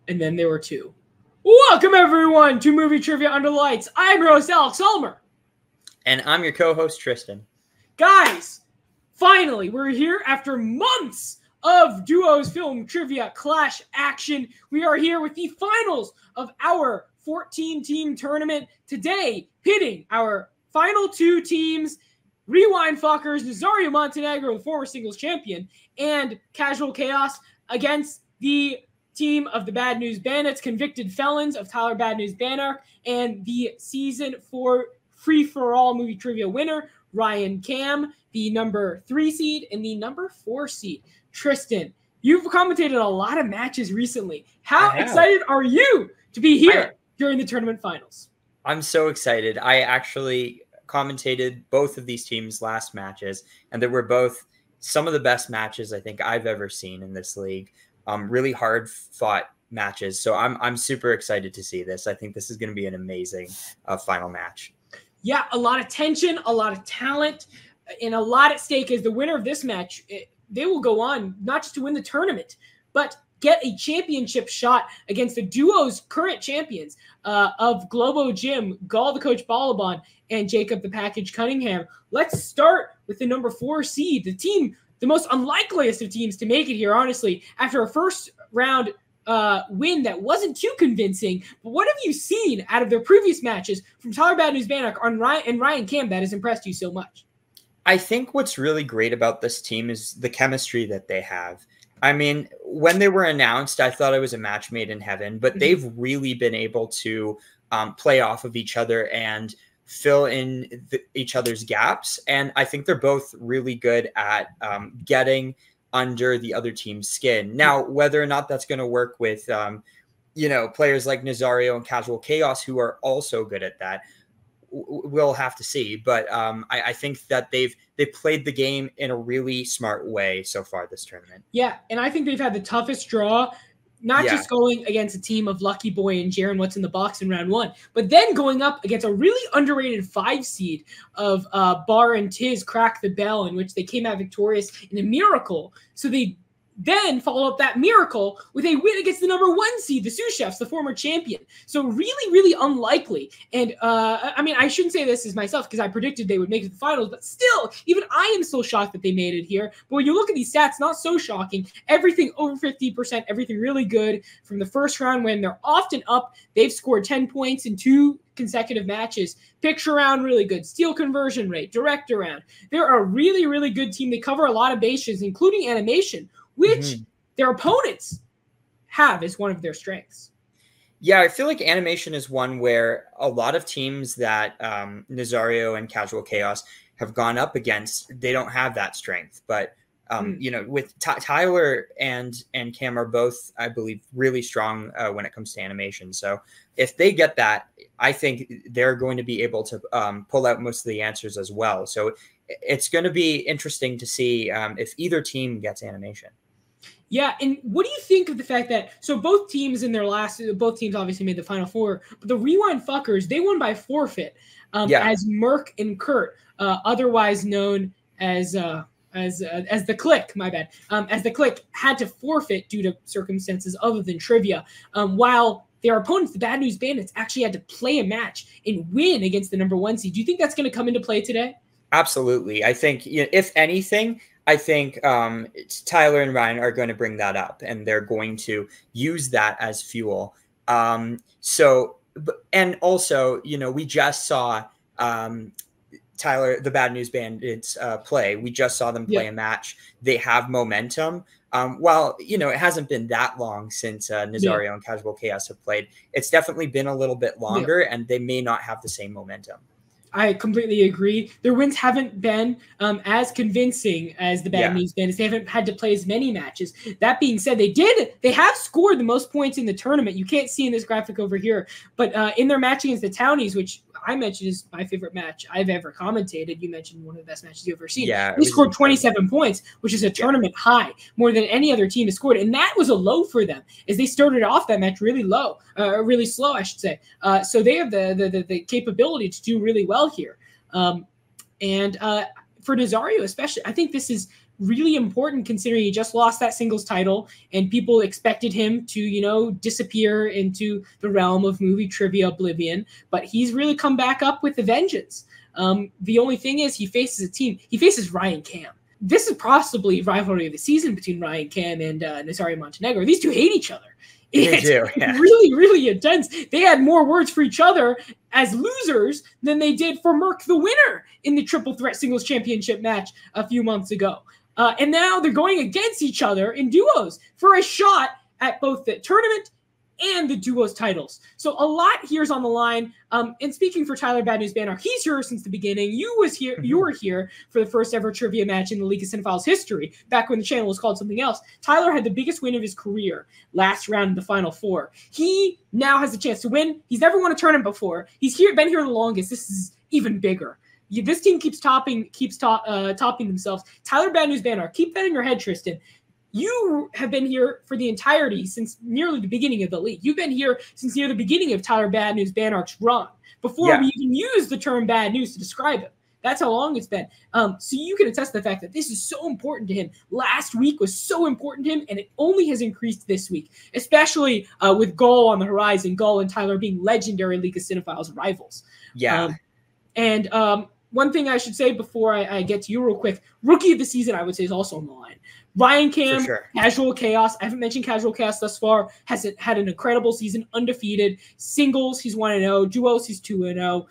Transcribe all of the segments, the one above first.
and then there were two. Welcome, everyone, to Movie Trivia Under Lights. I'm your host, Alex Ulmer. And I'm your co-host, Tristan. Guys, finally, we're here after months of Duos Film Trivia Clash action. We are here with the finals of our 14-team tournament. Today, pitting our final two teams, Rewind Fuckers, Nazario Montenegro, the former singles champion, and Casual Chaos against the team of the Bad News Bandits, convicted felons of Tyler Bad News Banner, and the Season 4 free-for-all movie trivia winner, Ryan Cam, the number 3 seed and the number 4 seed. Tristan, you've commentated a lot of matches recently. How excited are you to be here during the tournament finals? I'm so excited. I actually commentated both of these teams' last matches, and they were both some of the best matches I think I've ever seen in this league. Really hard fought matches. So I'm super excited to see this. I think this is going to be an amazing final match. Yeah, a lot of tension, a lot of talent, and a lot at stake. As the winner of this match, they will go on not just to win the tournament, but get a championship shot against the duo's current champions of Globo Gym, Gall the Coach Balaban, and Jacob the Package Cunningham. Let's start with the number 4 seed, the team, the most unlikeliest of teams to make it here, honestly, after a first round win that wasn't too convincing. But what have you seen out of their previous matches from Tyler Bad News Bannock and Ryan Cam that has impressed you so much? I think what's really great about this team is the chemistry that they have. I mean, when they were announced, I thought it was a match made in heaven, but they've really been able to play off of each other and fill in each other's gaps. And I think they're both really good at getting under the other team's skin. Now, whether or not that's going to work with, players like Nazario and Casual Chaos, who are also good at that, we'll have to see. But I think that they've played the game in a really smart way so far this tournament. Yeah, and I think they've had the toughest draw, not just going against a team of Lucky Boy and Jaron What's in the Box in round 1, but then going up against a really underrated 5 seed of Bar and Tiz Crack the Bell, in which they came out victorious in a miracle. So they then follow up that miracle with a win against the number 1 seed, the Sous Chefs, the former champion. So really, really unlikely. And I mean, I shouldn't say this as myself because I predicted they would make it to the finals, but still, even I am still shocked that they made it here. But when you look at these stats, not so shocking. Everything over 50%, everything really good from the first round when they're often up. They've scored 10 points in 2 consecutive matches. Picture round, really good. Steal conversion rate, direct around. They're a really, really good team. They cover a lot of bases, including animation, which their opponents have as one of their strengths. Yeah, I feel like animation is one where a lot of teams that Nazario and Casual Chaos have gone up against, they don't have that strength. But, with Tyler and Cam are both, I believe, really strong when it comes to animation. So if they get that, I think they're going to be able to pull out most of the answers as well. So it's going to be interesting to see if either team gets animation. Yeah, and what do you think of the fact that, so both teams both teams obviously made the Final Four, but the Rewind Fuckers, they won by forfeit as Merc and Kurt, otherwise known as the Click, my bad, as the Click had to forfeit due to circumstances other than trivia, while their opponents, the Bad News Bandits, actually had to play a match and win against the number 1 seed. Do you think that's going to come into play today? Absolutely. I think, if anything, I think Tyler and Ryan are going to bring that up, and they're going to use that as fuel. And also, we just saw Tyler, the Bad News Bandits, play. We just saw them play a match. They have momentum. While, it hasn't been that long since Nazario and Casual Chaos have played, it's definitely been a little bit longer, and they may not have the same momentum. I completely agree. Their wins haven't been as convincing as the Bad News Bandits. They haven't had to play as many matches. That being said, they have scored the most points in the tournament. You can't see in this graphic over here, but in their match against the Townies, which I mentioned is my favorite match I've ever commentated. You mentioned one of the best matches you've ever seen. Yeah, they scored 27 points, which is a tournament high, more than any other team has scored. And that was a low for them as they started off that match really low, really slow, I should say. So they have the capability to do really well here. for Nazario especially, I think this is really important considering he just lost that singles title and people expected him to, you know, disappear into the realm of movie trivia oblivion. But he's really come back up with a vengeance. The only thing is he faces Ryan Cam. This is possibly rivalry of the season between Ryan Cam and Nazario Montenegro. These two hate each other. It's really, really intense. They had more words for each other as losers than they did for Merck, the winner, in the Triple Threat Singles Championship match a few months ago. And now they're going against each other in duos for a shot at both the tournament and the duos titles. So a lot here's on the line. And speaking for Tyler Bad News Banner, he's here since the beginning. You were here for the first ever trivia match in the League of Cinephiles history, back when the channel was called something else. Tyler had the biggest win of his career last round in the Final Four. He now has a chance to win. He's never won a tournament before. He's been here the longest. This is even bigger. This team keeps topping themselves. Tyler Bad News Banner, keep that in your head, Tristan. You have been here for the entirety since nearly the beginning of the league. You've been here since near the beginning of Tyler Bad News Banark's run, before we even used the term bad news to describe him. That's how long it's been. So you can attest to the fact that this is so important to him. Last week was so important to him, and it only has increased this week, especially with Gull on the horizon, Gull and Tyler being legendary League of Cinephiles rivals. Yeah. One thing I should say before I get to you real quick, Rookie of the Season, I would say, is also on the line. Ryan Cam, Casual Chaos. I haven't mentioned Casual Chaos thus far. Has had an incredible season, undefeated. Singles, he's 1-0. Duos, he's 2-0.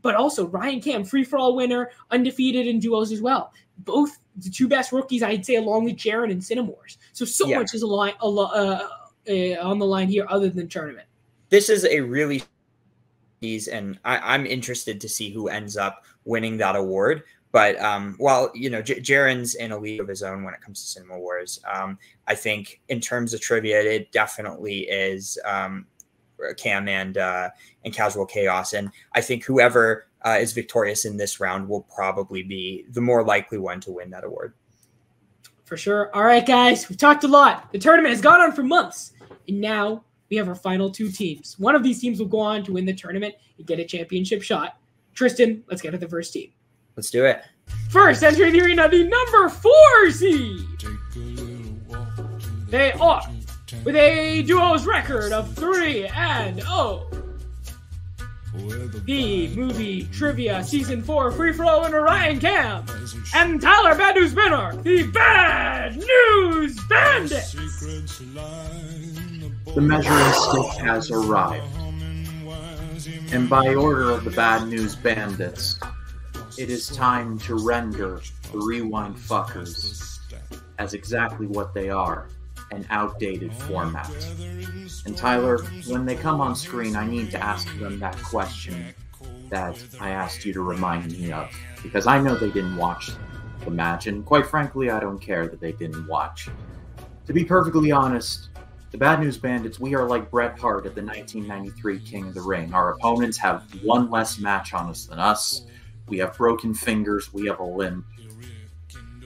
But also Ryan Cam, free-for-all winner, undefeated in duos as well. Both the two best rookies, I'd say, along with Jaren and CINEMAWARS. So much is on the line here other than tournament. This is a really and I'm interested to see who ends up winning that award. But while, you know, Jaren's in a league of his own when it comes to CINEMAWARS, I think in terms of trivia, it definitely is Cam and Casual Chaos. And I think whoever is victorious in this round will probably be the more likely one to win that award. For sure. All right, guys, we've talked a lot. The tournament has gone on for months, and now we have our final two teams. One of these teams will go on to win the tournament and get a championship shot. Tristan, let's get to the first team. Let's do it. First, entering the arena, the number 4 seed. They are with a duos record of 3-0. The movie trivia season 4 free-for-all winner Ryan Cam and Tyler Bad News Banark, the Bad News Bandits. The measuring stick has arrived, and by order of the Bad News Bandits, it is time to render the Rewind Fuckers as exactly what they are, an outdated format. And Tyler, when they come on screen, I need to ask them that question that I asked you to remind me of, because I know they didn't watch the match, and quite frankly, I don't care that they didn't watch. To be perfectly honest, the Bad News Bandits, we are like Bret Hart at the 1993 King of the Ring. Our opponents have one less match on us than us. We have broken fingers. We have a limp.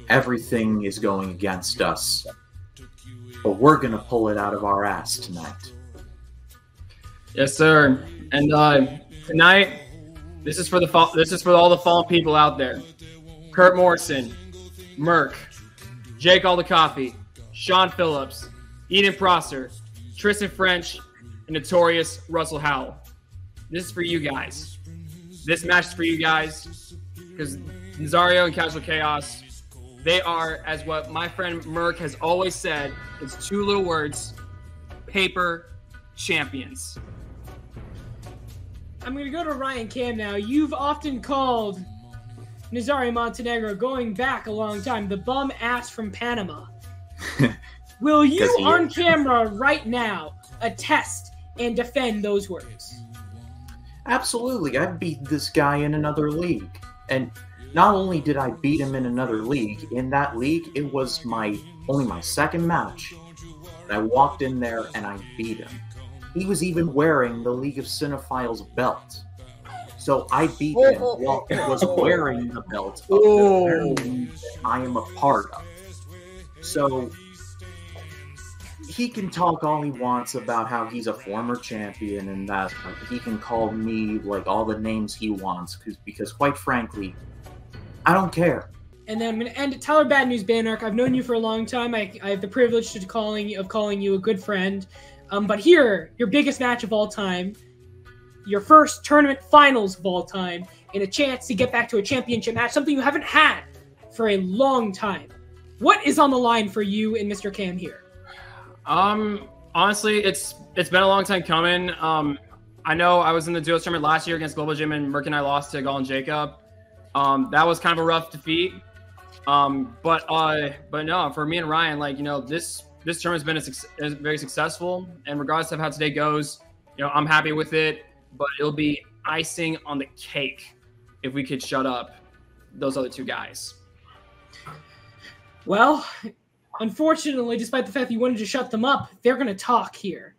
Everything is going against us. But we're going to pull it out of our ass tonight. Yes, sir. And tonight, this is for all the fallen people out there. Kurt Morrison, Merck, Jake All the Coffee, Sean Phillips, Eden Prosser, Tristan French, and notorious Russell Howell. This is for you guys. This match is for you guys because Nazario and Casual Chaos, they are, as what my friend Merck has always said, it's 2 little words, paper champions. I'm going to go to Ryan Cam now. You've often called Nazario Montenegro, going back a long time, the bum ass from Panama. Will you, on camera right now, attest and defend those words? Absolutely. I beat this guy in another league. And not only did I beat him in another league, in that league, it was only my second match. And I walked in there and I beat him. He was even wearing the League of Cinephiles belt. So I beat him while he was wearing the belt of the league that I am a part of. So he can talk all he wants about how he's a former champion and that he can call me like all the names he wants because quite frankly, I don't care. And then I'm going to end it. Tyler Bad News Banark. I've known you for a long time. I have the privilege of calling you a good friend. But here, your biggest match of all time, your first tournament finals of all time, and a chance to get back to a championship match, something you haven't had for a long time. What is on the line for you and Mr. Cam here? Honestly, it's been a long time coming. I know I was in the duos tournament last year against Global Gym, and Merck and I lost to Gall and Jacob. That was kind of a rough defeat. But no, for me and Ryan, like, this tournament's been very successful, and regardless of how today goes, I'm happy with it. But it'll be icing on the cake if we could shut up those other two guys. Well, unfortunately, despite the fact that you wanted to shut them up, they're going to talk here.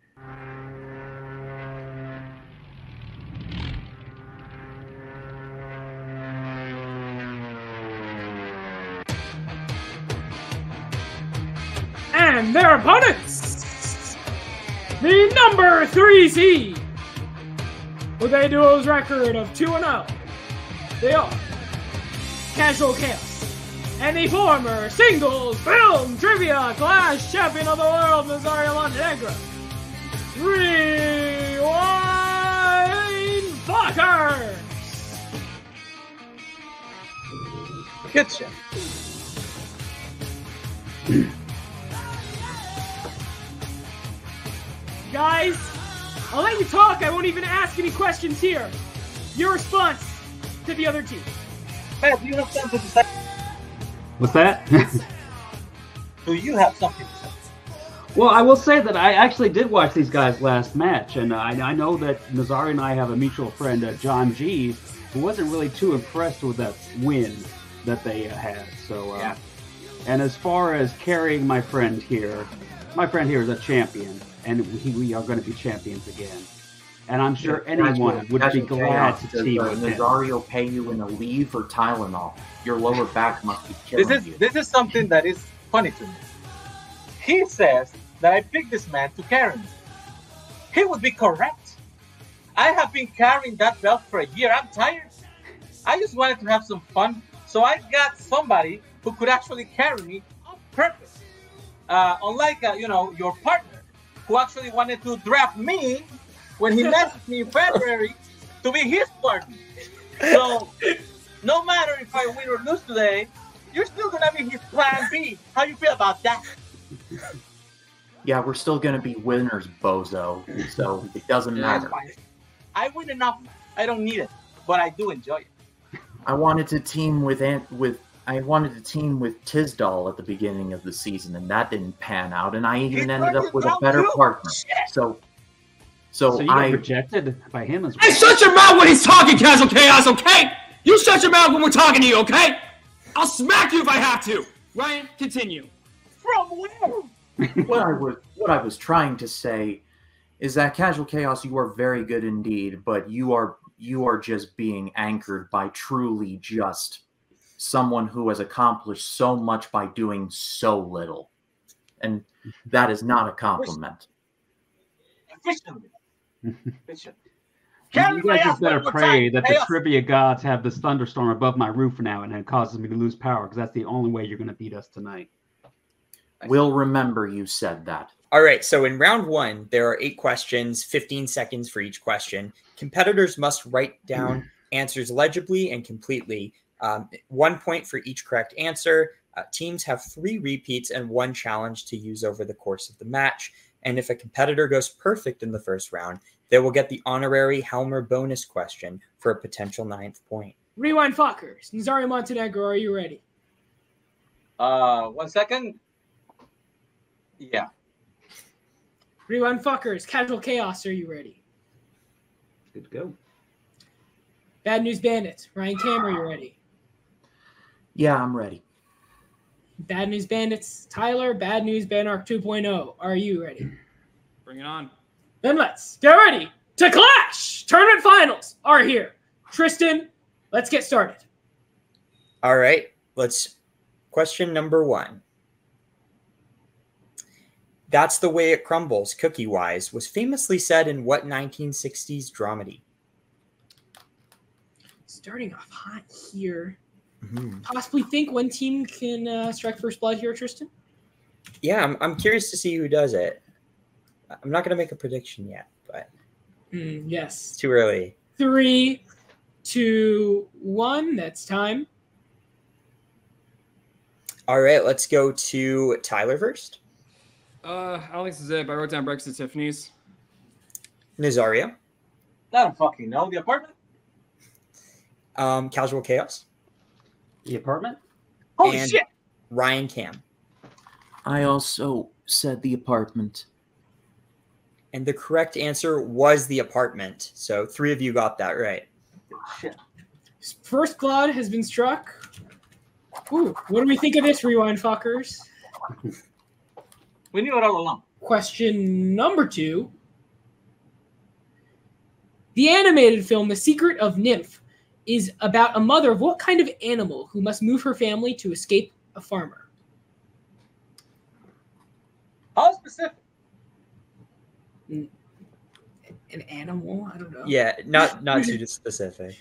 And their opponents, the number 3 seed, with a duos record of 2-0, they are Casual Chaos, and the former singles film trivia clash champion of the world, Nazario Montenegro, Rewind Fuckers! Good shit. Guys, I'll let you talk. I won't even ask any questions here. Your response to the other team. Pat, do you have something to say? What's that? Do you have something to say? Well, I will say that I actually did watch these guys last match, and I know that Nazario and I have a mutual friend, John G, who wasn't really too impressed with that win that they had. So, yeah. And as far as carrying my friend here is a champion, and we are going to be champions again. And I'm sure anyone would be glad to see Nazario pay you in a leave or Tylenol. Your lower back must be killing you. This is something that is funny to me. He says that I picked this man to carry me. He would be correct. I have been carrying that belt for a year. I'm tired. I just wanted to have some fun, so I got somebody who could actually carry me on purpose. Unlike your partner, who actually wanted to draft me when he messaged me in February to be his partner. So, no matter if I win or lose today, you're still going to be his plan B. How you feel about that? Yeah, we're still going to be winners, bozo. So, it doesn't matter. I win enough. I don't need it, but I do enjoy it. I wanted to team with Tisdall at the beginning of the season, and that didn't pan out. And I even ended up with a better partner. So you got rejected by him as well. Hey, shut your mouth when he's talking, Casual Chaos, okay? You shut your mouth when we're talking to you, okay? I'll smack you if I have to. Ryan, continue. From where? What I was trying to say is that Casual Chaos, you are very good indeed, but you are just being anchored by truly just someone who has accomplished so much by doing so little. And that is not a compliment. Efficiently. You guys just better pray that the trivia gods have this thunderstorm above my roof now and it causes me to lose power, because that's the only way you're going to beat us tonight. We'll remember you said that. All right, so in round 1, there are 8 questions, 15 seconds for each question. Competitors must write down answers legibly and completely. 1 point for each correct answer. Teams have 3 repeats and 1 challenge to use over the course of the match. And if a competitor goes perfect in the first round, they will get the honorary Helmer bonus question for a potential 9th point. Rewind Fuckers. Nazario Montenegro, are you ready? 1 second. Yeah. Rewind Fuckers. Casual Chaos, are you ready? Good to go. Bad News Bandits. Ryan Cam, are you ready? Yeah, I'm ready. Bad News Bandits. Tyler, Bad News Banark 2.0. Are you ready? Bring it on. Then let's get ready to clash. Tournament finals are here. Tristan, let's get started. All right, question number 1. That's the way it crumbles, cookie-wise, was famously said in what 1960s dramedy? Starting off hot here. possibly think one team can strike first blood here, Tristan? Yeah, I'm curious to see who does it. I'm not going to make a prediction yet, but yes. It's too early. 3, 2, 1. That's time. All right, let's go to Tyler first. I don't think this is it, but I wrote down Breakfast at Tiffany's. Nazario. I don't fucking know. The apartment? Casual Chaos. The Apartment? Holy And shit! Ryan Cam. I also said The Apartment. And the correct answer was The Apartment. So 3 of you got that right. Shit. First blood has been struck. Ooh, what do we think of this, Rewind Fuckers? We knew it all along. Question number 2. The animated film The Secret of Nymph is about a mother of what kind of animal who must move her family to escape a farmer? How specific? An animal? I don't know. Yeah, not too specific.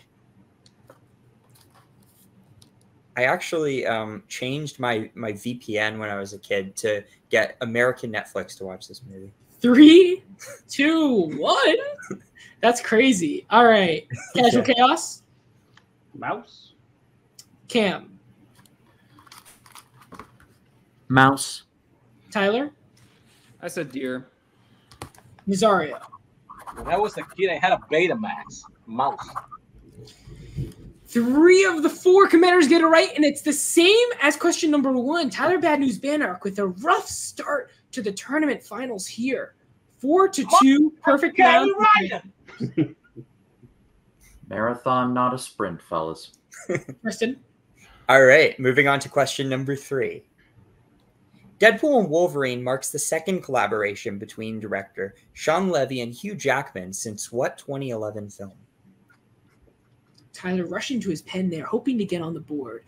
I actually changed my VPN when I was a kid to get American Netflix to watch this movie. 3, 2, 1. That's crazy. All right. Casual Chaos. Mouse? Cam. Mouse. Tyler. I said deer. Nazario. When I was a kid, I had a Betamax mouse. 3 of the 4 commenters get it right, and it's the same as question number 1. Tyler Bad News Banark with a rough start to the tournament finals here. 4-2, perfect round. Marathon, not a sprint, fellas. Kristen. All right, moving on to question number 3. Deadpool and Wolverine marks the second collaboration between director Sean Levy and Hugh Jackman since what 2011 film? Tyler rushing to his pen there, hoping to get on the board.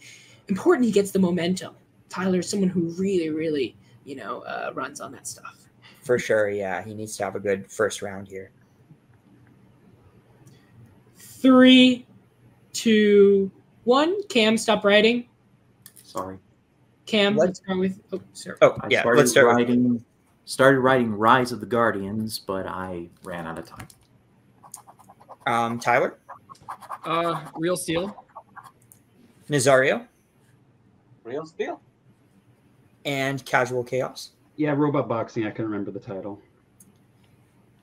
Important he gets the momentum. Tyler's someone who really, runs on that stuff. For sure, yeah. He needs to have a good first round here. 3, 2, 1. Cam, stop writing. Sorry. Cam, let's start with... Oh, sorry. Oh, yeah, let's start started writing Rise of the Guardians, but I ran out of time. Tyler? Real Steel. Nazario? Real Steel. And Casual Chaos? Yeah, Robot Boxing. I couldn't remember the title.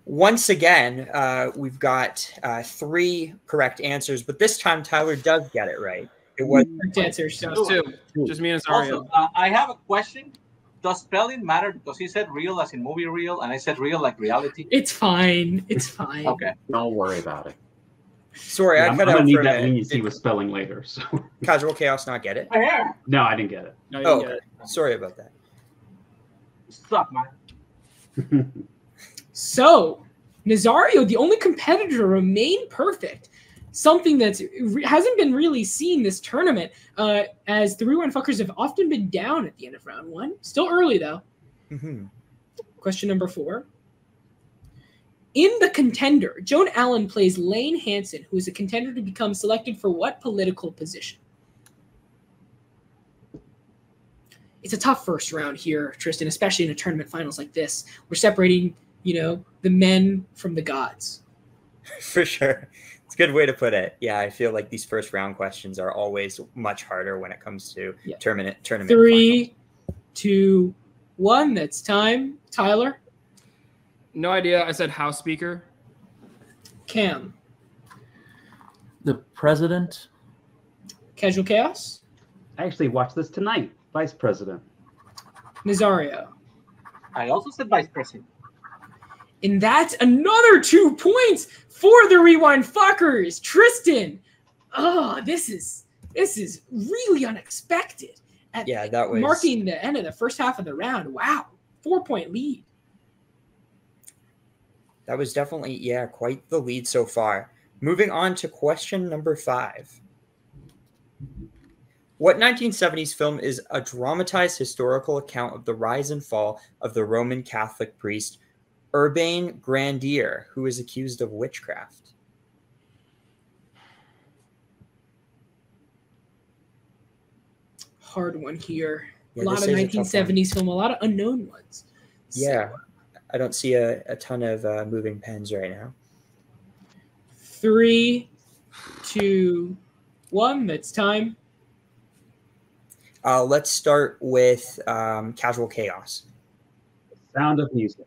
Once again, we've got 3 correct answers, but this time Tyler does get it right. It was correct answers. That was 2. Just me and Nazario. Also, I have a question. Does spelling matter? Because he said real as in movie real, and I said real like reality. It's fine. It's fine. Okay. Don't worry about it. Sorry, Yeah, I I'm cut gonna out need for a that minute. leniency with spelling later. So Casual Chaos not get it? no, I didn't get it. No, you Oh, didn't get it. sorry about that. Suck, man. So, Nazario, the only competitor to remain perfect. Something that hasn't been really seen this tournament, as the Rewind Fuckers have often been down at the end of round 1. Still early, though. Mm-hmm. Question number 4. In The Contender, Joan Allen plays Lane Hansen, who is a contender to become selected for what political position? It's a tough first round here, Tristan, especially in a tournament finals like this. We're separating, the men from the gods. For sure. It's a good way to put it. Yeah, I feel like these first round questions are always much harder when it comes to tournament 3, 2, 1. That's time. Tyler? No idea. I said House Speaker. Cam? The president. Casual Chaos? I actually watched this tonight. Vice President. Nazario? I also said vice president. And that's another 2 points for the Rewind Fuckers. Tristan, this is really unexpected. Yeah, that was marking the end of the first half of the round. Wow, 4-point lead. That was definitely, quite the lead so far. Moving on to question number 5. What 1970s film is a dramatized historical account of the rise and fall of the Roman Catholic priest Urbain Grandier, who is accused of witchcraft? hard one here. Yeah, A lot of this is a tough one. 1970s film, a lot of unknown ones. Yeah, I don't see a ton of moving pens right now. 3, 2, 1. That's time. Let's start with Casual Chaos. Sound of Music.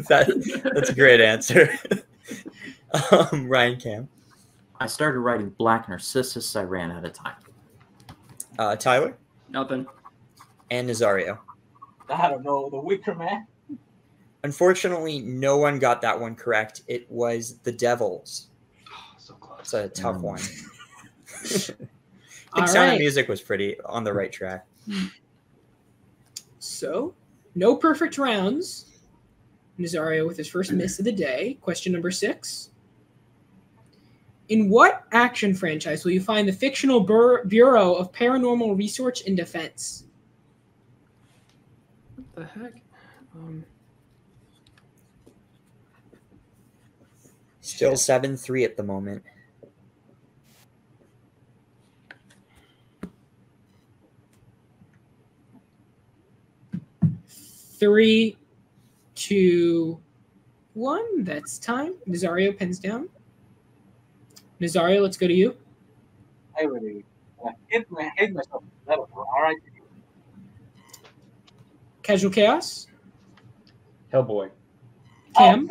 That's a great answer. Ryan Cam. I started writing Black Narcissus. I ran out of time. Tyler Nothing. and Nazario. I don't know. The Wicker Man. Unfortunately, no one got that one correct. It was The Devils. Oh, so close. It's a tough one. I think All Sound of right. Music was pretty on the right track. So, no perfect rounds. Nazario with his first miss of the day. Question number 6. In what action franchise will you find the fictional Bureau of Paranormal Research and Defense? What the heck? Still 7-3 at the moment. Three, 2, 1. That's time. Nazario pens down. Nazario, let's go to you. I really hate myself. All right. Casual Chaos. Hellboy. Cam.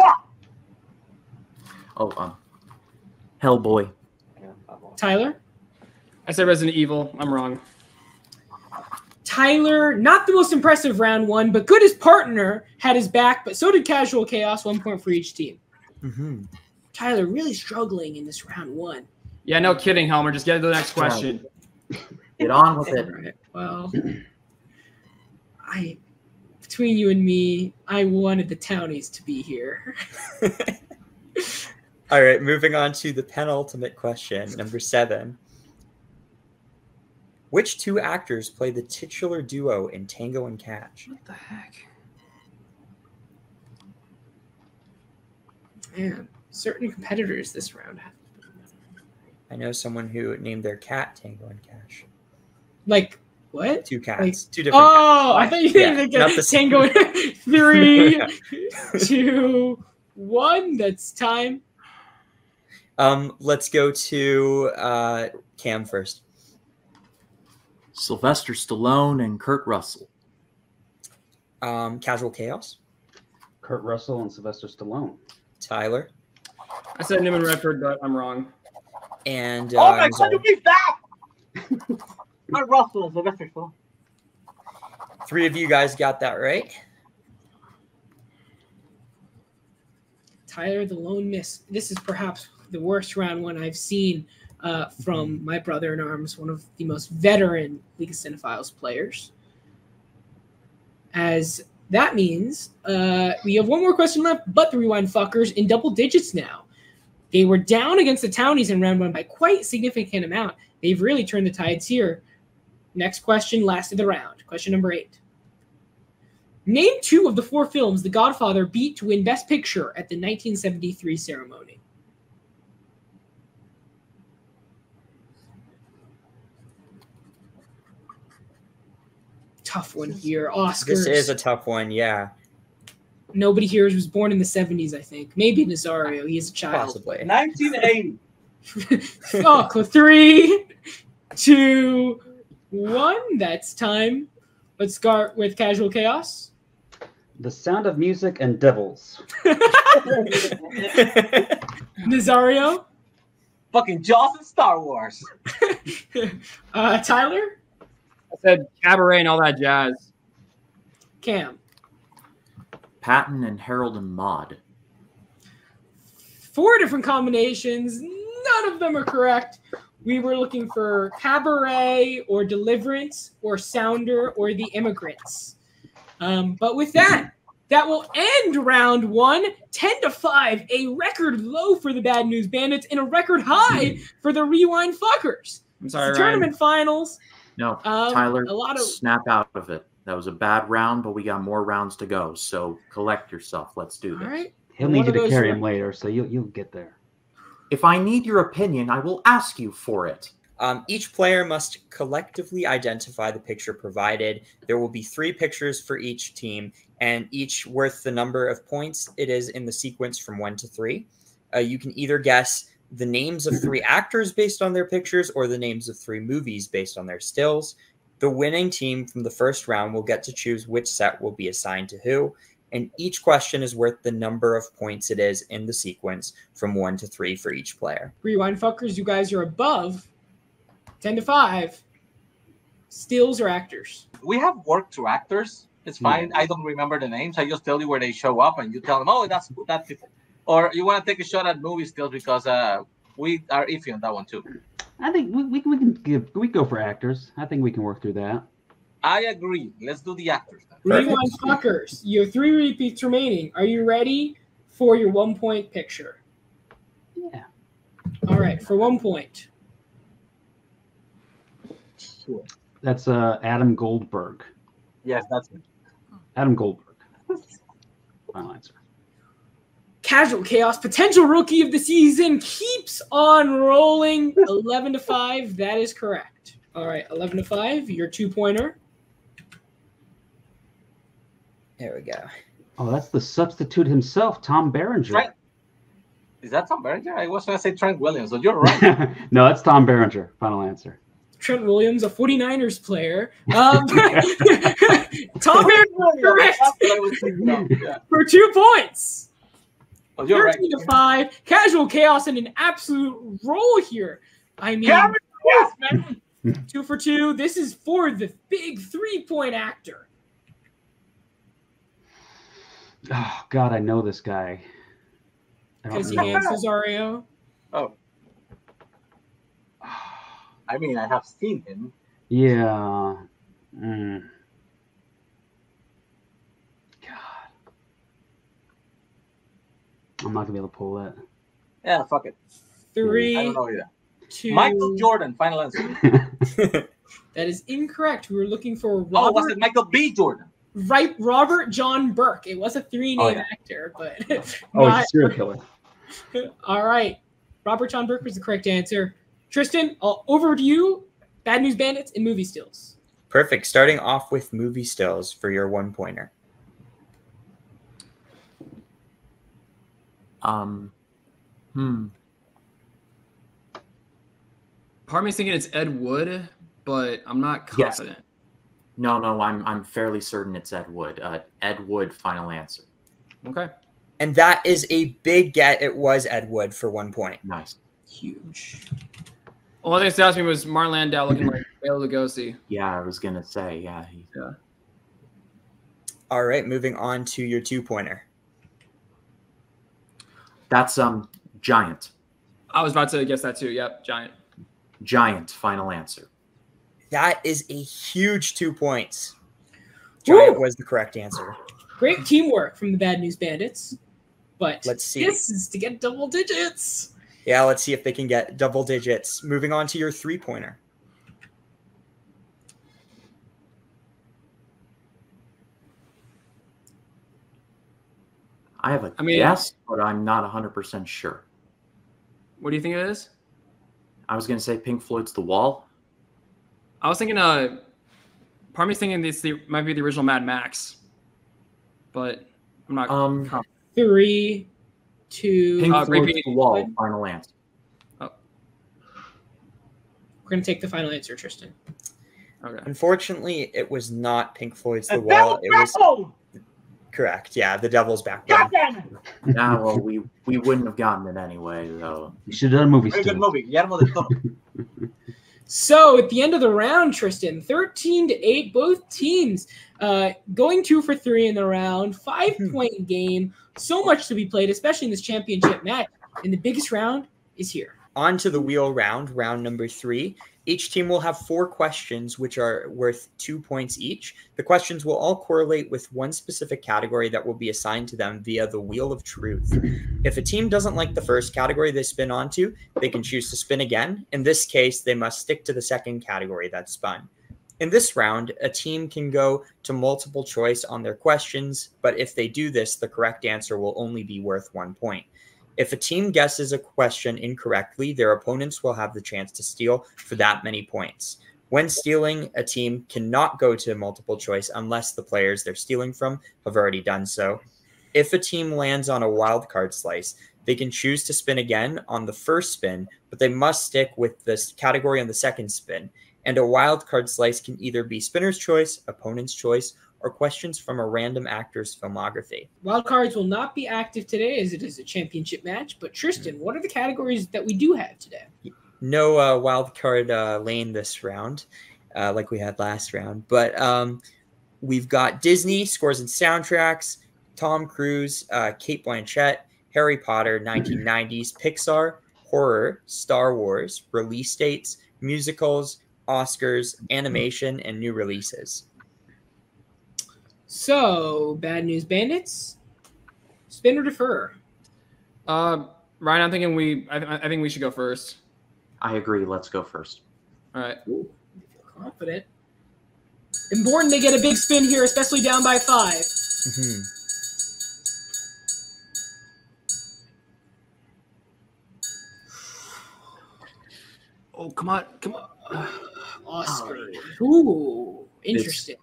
Hellboy. Tyler. I said Resident Evil. I'm wrong. Tyler, not the most impressive round one, but good as partner, had his back, but so did Casual Chaos, 1 point for each team. Mm-hmm. Tyler really struggling in this round one. Yeah, no kidding, Helmer. Just get to the next question. Get on with it. All right. Well, between you and me, I wanted the townies to be here. All right, moving on to the penultimate question, number 7. Which 2 actors play the titular duo in Tango and Cash? What the heck? Man, certain competitors this round have. I know someone who named their cat Tango and Cash. Like, what? 2 cats. Like, 2 different cats. Oh, I thought you Yeah, named not it the same. Tango. 3, 2, 1. That's time. Let's go to Cam first. Sylvester Stallone and Kurt Russell. Casual Chaos. Kurt Russell and Sylvester Stallone. Tyler. I said Newman Redford, but I'm wrong. And Oh my God! Zara. You beat that. Not Russell. The best one. 3 of you guys got that right. Tyler, the lone miss. This is perhaps the worst round one I've seen from my brother in arms, one of the most veteran League of Cinephiles players. As that means we have one more question left, but the Rewind fuckers in double digits now. They were down against the Townies in round one by quite a significant amount. They've really turned the tides here. Next question, last of the round. Question number 8. Name 2 of the 4 films The Godfather beat to win Best Picture at the 1973 ceremony. Tough one here. Oscars. This is a tough one, yeah. Nobody here was born in the 70s, I think. Maybe Nazario. He is a child. Possibly. 1980. Oh, 3, 2, 1. That's time. Let's start with Casual Chaos. The Sound of Music and Devils. Nazario. Fucking Jaws and Star Wars. Tyler. I said Cabaret and all that jazz. Cam. Patton and Harold and Maude. 4 different combinations. None of them are correct. We were looking for Cabaret or Deliverance or Sounder or The Immigrants. But with that, that will end round 1, 10-5, a record low for the Bad News Bandits and a record high for the Rewind Fuckers. I'm sorry, It's Ryan. tournament finals. No, Tyler, a lot of- snap out of it. That was a bad round, but we got more rounds to go. So collect yourself. Let's do All this. right. He'll One need you of to those carry were- him later, so you'll get there. If I need your opinion, I will ask you for it. Each player must collectively identify the picture provided. There will be 3 pictures for each team, and each worth the number of points it is in the sequence from 1 to 3. You can either guess the names of 3 actors based on their pictures or the names of 3 movies based on their stills. The winning team from the first round will get to choose which set will be assigned to who, and each question is worth the number of points it is in the sequence from 1 to 3 for each player. Rewind fuckers, you guys are above 10 to 5. Stills or actors? We have worked through actors. It's fine. I don't remember the names. I just tell you where they show up, and you tell them, oh, that's people. Or you want to take a shot at movie stills because we are iffy on that one too. I think we can go for actors. I think we can work through that. I agree. Let's do the actors then. Rewind fuckers, you have 3 repeats remaining. Are you ready for your 1-point picture? Yeah. All right, for 1 point. Sure. That's Adam Goldberg. Yes, that's me. Adam Goldberg. Final answer. Casual Chaos, potential rookie of the season, keeps on rolling. 11 to 5. That is correct. All right, 11 to 5. Your 2-pointer. There we go. Oh, that's the substitute himself, Tom Berenger. Right. Is that Tom Berenger? I was going to say Trent Williams, so you're right. No, that's Tom Berenger. Final answer. Trent Williams, a 49ers player. Tom Berenger, correct. Yeah. For 2 points. Oh, you're 13 right. to 5. Casual Chaos in an absolute roll here. I mean, Yes, man. 2 for 2. This is for the big 3-point actor. Oh God, I know this guy. Because he hands Cesario. Oh. I mean, I have seen him. Yeah. God. I'm not gonna be able to pull that. Yeah, fuck it. 3, I don't know either. 2. Michael Jordan, final answer. That is incorrect. We were looking for Oh, Robert. was it Michael B. Jordan? Right, Robert John Burke. It was a 3-name actor, but Oh, not- he's a serial killer. All right. Robert John Burke was the correct answer. Tristan, over to you. Bad News Bandits and movie stills. Perfect. Starting off with movie stills for your 1-pointer. Hmm. Part of me is thinking it's Ed Wood, but I'm not confident. No, I'm fairly certain it's Ed Wood. Ed Wood, final answer. Okay. And that is a big get. It was Ed Wood for 1 point. Nice. Huge. Only thing that stopped me was Martin Landau looking like Bela Lugosi. Yeah, I was gonna say, yeah. All right, moving on to your 2-pointer. That's Giant. I was about to guess that too. Yep, Giant. Giant, final answer. That is a huge 2 points. Giant was the correct answer. Great teamwork from the Bad News Bandits. But Let's see. this is to get double digits. Yeah, let's see if they can get double digits. Moving on to your 3-pointer. I have a guess, but I'm not 100% sure. What do you think it is? I was gonna say Pink Floyd's The Wall. I was thinking, part of me's thinking might be the original Mad Max, but I'm not. 3, 2. Pink Floyd's repeat. The Wall, final answer. We're going to take the final answer, Tristan. Okay. Unfortunately, it was not Pink Floyd's The Wall. It was correct. Yeah, The Devil's Backbone. Yeah, well, we wouldn't have gotten it anyway, though. You should have done a movie Very still. good movie. Guillermo del Toro. So at the end of the round, Tristan, 13 to 8, both teams going 2 for 3 in the round, 5-point game. So much to be played, especially in this championship match. And the biggest round is here. On to the wheel round, round number 3. Each team will have 4 questions, which are worth 2 points each. The questions will all correlate with one specific category that will be assigned to them via the Wheel of Truth. If a team doesn't like the first category they spin onto, they can choose to spin again. In this case, they must stick to the second category that's spun. In this round, a team can go to multiple choice on their questions, but if they do this, the correct answer will only be worth 1 point. If a team guesses a question incorrectly, their opponents will have the chance to steal for that many points. When stealing, a team cannot go to multiple choice unless the players they're stealing from have already done so. If a team lands on a wildcard slice, they can choose to spin again on the first spin, but they must stick with this category on the second spin. And a wildcard slice can either be spinner's choice, opponent's choice, or questions from a random actor's filmography. Wildcards will not be active today as it is a championship match, but Tristan, what are the categories that we do have today? No wildcard lane this round, like we had last round, but we've got Disney, scores and soundtracks, Tom Cruise, Cate Blanchett, Harry Potter, 1990s, Pixar, horror, Star Wars, release dates, musicals, Oscars, animation, and new releases. So, Bad News Bandits, spin or defer? Ryan, I'm thinking I think we should go first. I agree. Let's go first. All right. Ooh, I feel confident. Important they get a big spin here, especially down by 5. Mm-hmm. Oh, come on. Oscar. Ooh, interesting.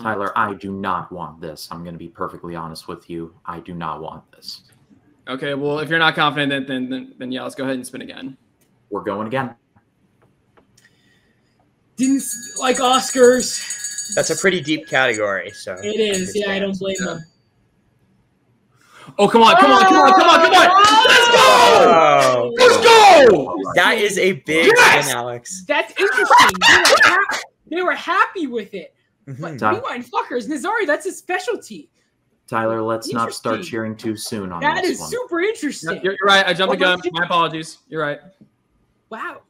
Tyler, I do not want this. I'm going to be perfectly honest with you. I do not want this. Okay, well, if you're not confident, then yeah, let's go ahead and spin again. We're going again. Didn't like Oscars. That's a pretty deep category. So It is. Yeah, I don't blame them. Oh, come on. Oh. Let's go! That is a big spin, Alex. That's interesting. They were happy with it. But Rewind Fuckers, Nazari, that's his specialty. Tyler, let's not start cheering too soon on that this is super interesting. You're right. I jumped the gun. My apologies. You're right. Wow.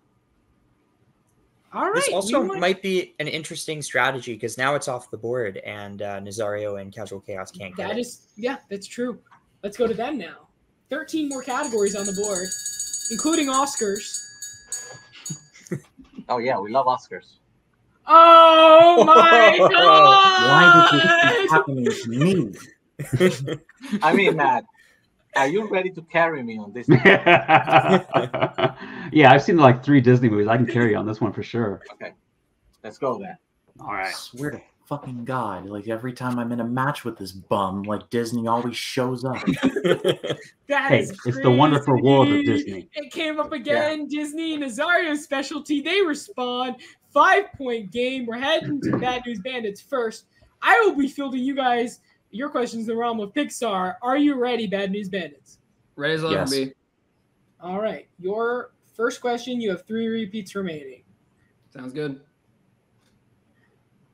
All right. This also might be an interesting strategy because now it's off the board and Nazario and Casual Chaos can't get it. Yeah, that's true. Let's go to them now. 13 more categories on the board, including Oscars. Oh, yeah, we love Oscars. Oh, my God! Why did this keep happening to me? I mean, Matt, are you ready to carry me on this? Yeah, I've seen like 3 Disney movies. I can carry you on this one for sure. Okay, let's go then. All right. I swear to fucking God, like every time I'm in a match with this bum, like Disney always shows up. It's the wonderful world of Disney. It came up again. Yeah. Disney, Nazario's specialty. They respond. 5-point game. We're heading to Bad News Bandits first. I will be fielding you guys your questions in the realm of Pixar. Are you ready, Bad News Bandits? Ready as I'll ever be. All right. Your first question, you have 3 repeats remaining. Sounds good.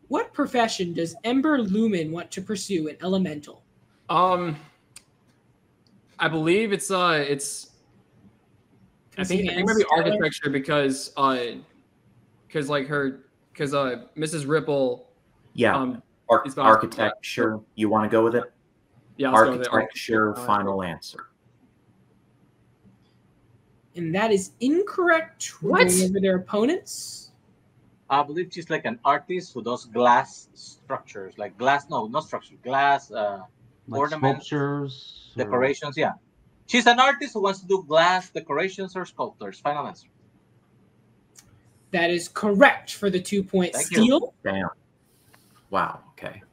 What profession does Ember Lumen want to pursue in Elemental? I believe it's I think maybe architecture because Mrs. Ripple. Yeah. Architecture. You want to go with it? Yeah. Architecture. Final answer. And that is incorrect. What? Over their opponents. I believe she's like an artist who does glass structures, like glass. No, not structures. Glass like ornaments, sculptures, decorations. Yeah, she's an artist who wants to do glass decorations or sculptors. Final answer. That is correct for the 2-point steal. Damn. Wow. Okay.